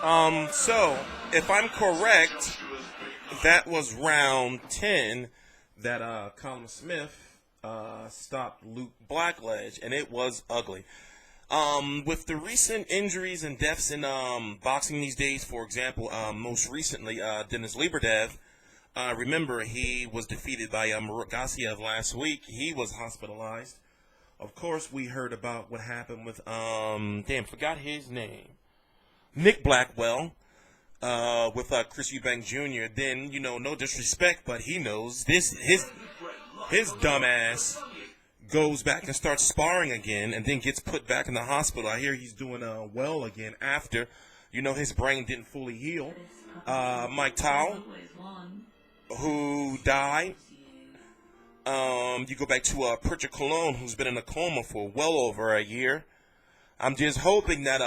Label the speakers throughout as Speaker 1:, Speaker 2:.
Speaker 1: So if I'm correct, that was round 10 that Callum Smith stopped Luke Blackledge, and it was ugly. With the recent injuries and deaths in boxing these days, for example, most recently, Denis Lebedev, remember he was defeated by Murgassiev last week. He was hospitalized. Of course, we heard about what happened with, forgot his name. Nick Blackwell, with Chris Eubank Jr. Then, no disrespect, but he knows this, his dumb ass goes back and starts sparring again and then gets put back in the hospital. I hear he's doing well again after, his brain didn't fully heal. Mike Tao, who died. You go back to Pritchard Cologne, who's been in a coma for well over a year. I'm just hoping that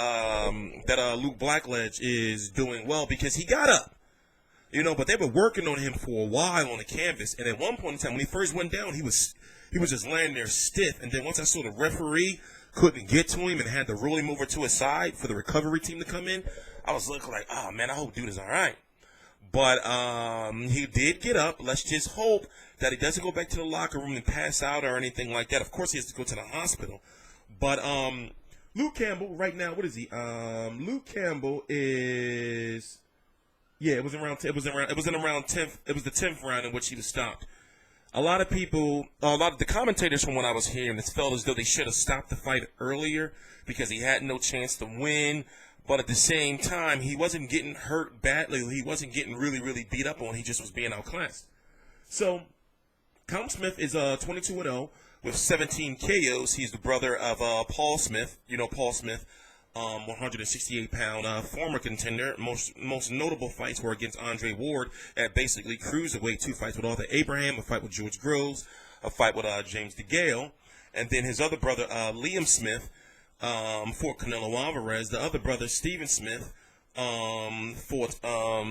Speaker 1: Luke Blackledge is doing well because he got up. But they were working on him for a while on the canvas, and at one point in time, when he first went down, he was just laying there stiff. And then once I saw the referee couldn't get to him and had to roll him over to his side for the recovery team to come in, I was looking like, oh man, I hope dude is all right. But he did get up. Let's just hope that he doesn't go back to the locker room and pass out or anything like that. Of course, he has to go to the hospital. But Luke Campbell, right now, what is he? Luke Campbell is, it was in around 10th. It was the 10th round in which he was stopped. A lot of the commentators from what I was hearing, it felt as though they should have stopped the fight earlier because he had no chance to win. But at the same time, he wasn't getting hurt badly. He wasn't getting really, really beat up on. He just was being outclassed. So, Callum Smith is 22-0 with 17 KOs. He's the brother of Paul Smith. Paul Smith, 168-pound former contender. Most notable fights were against Andre Ward at basically cruiserweight. 2 fights with Arthur Abraham, a fight with George Groves, a fight with James DeGALE, and then his other brother, Liam Smith, fought Canelo Alvarez. The other brother, Steven Smith, fought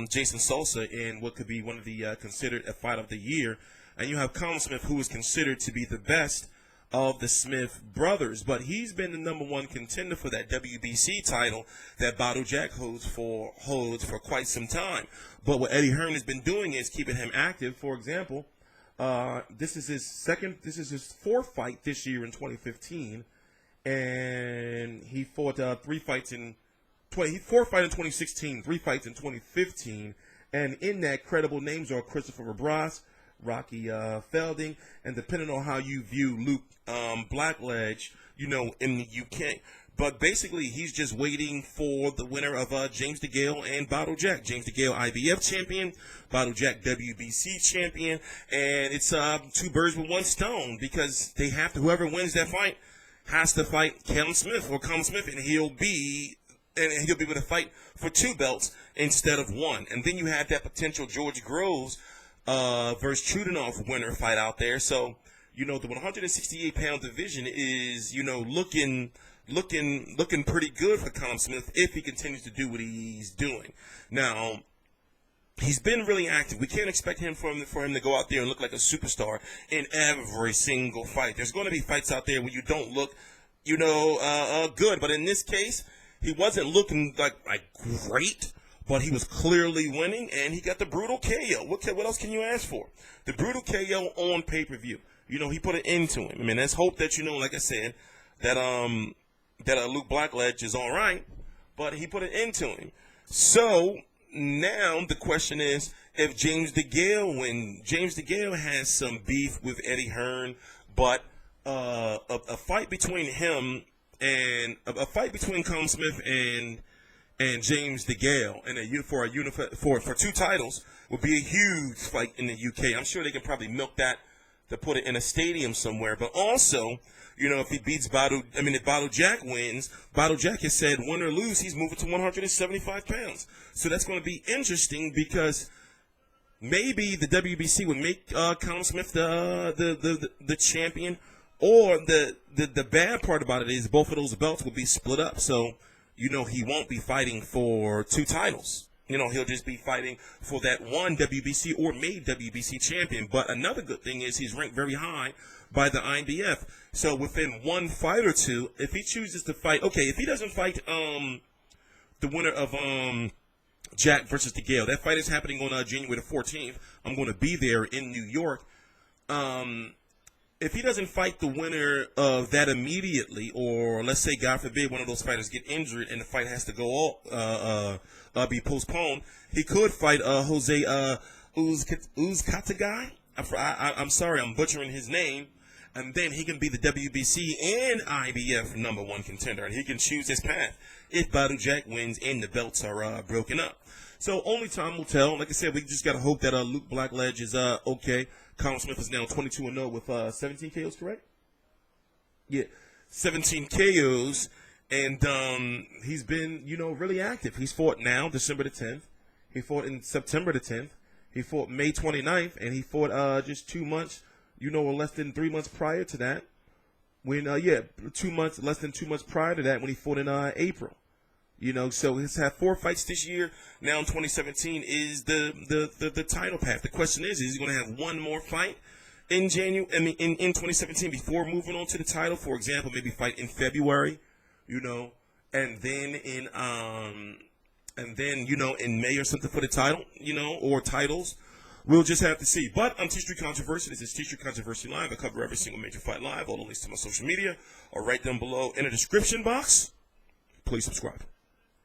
Speaker 1: Jason Sosa in what could be one of the considered a fight of the year. And you have Callum Smith, who is considered to be the best of the Smith brothers, but he's been the number one contender for that WBC title that Bado Jack holds for quite some time. But what Eddie Hearn has been doing is keeping him active. For example, this is his fourth fight this year in 2015. And he fought 4 fights in 2016, 3 fights in 2015, and in that, credible names are Christopher Rabras, Rocky Felding, and depending on how you view Luke Blackledge, in the UK. But basically, he's just waiting for the winner of James DeGALE and Bado Jack. James DeGALE IBF champion, Bado Jack WBC champion, and it's 2 birds with 1 stone because they have to. Whoever wins that fight has to fight Callum Smith, and he'll be able to fight for 2 belts instead of 1. And then you have that potential George Groves versus Trudanoff winner fight out there. So, the 168-pound division is, looking pretty good for Callum Smith if he continues to do what he's doing. Now, he's been really active. We can't expect for him to go out there and look like a superstar in every single fight. There's going to be fights out there where you don't look, good. But in this case, he wasn't looking like great, but he was clearly winning, and he got the brutal KO. What else can you ask for? The brutal KO on pay-per-view. He put an end to him. I mean, let's hope that, like I said, that Luke Blackledge is all right, but he put an end to him. So now the question is, if James DeGALE James DeGALE has some beef with Eddie Hearn, but a fight between him and a fight between Callum Smith and James DeGALE and for 2 titles would be a huge fight in the UK. I'm sure they can probably milk that to put it in a stadium somewhere. But also, if he beats if Bado Jack wins, Bado Jack has said, win or lose, he's moving to 175 pounds. So that's going to be interesting because maybe the WBC would make Callum Smith the champion, or the bad part about it is both of those belts will be split up. So, he won't be fighting for 2 titles. He'll just be fighting for that one WBC or made WBC champion. But another good thing is he's ranked very high by the IBF. So within 1 fight or 2, if he chooses to fight, if he doesn't fight the the winner of Jack versus DeGALE. That fight is happening on January the 14th. I'm going to be there in New York. If he doesn't fight the winner of that immediately, or let's say, God forbid, one of those fighters get injured and the fight has to go be postponed, he could fight Jose Uzcategui. I'm sorry, I'm butchering his name. And then he can be the WBC and IBF #1 contender, and he can choose his path if Badou Jack wins and the belts are broken up. So only time will tell. Like I said, we just got to hope that Luke Blackledge is okay. Callum Smith is now 22-0 with 17 KOs, correct? Yeah, 17 KOs, and he's been, really active. He's fought now, December the 10th. He fought in September the 10th. He fought May 29th, and he fought just 2 months, or less than 3 months prior to that. When, less than 2 months prior to that when he fought in April. So he's had 4 fights this year. Now in 2017 is the title path. The question is he going to have one more fight in January? In 2017 before moving on to the title? For example, maybe fight in February, and then in May or something for the title, or titles. We'll just have to see. But I'm TstreeT Controversy. This is TstreeT Controversy Live. I cover every single major fight live. All the links to my social media are right down below in the description box. Please subscribe.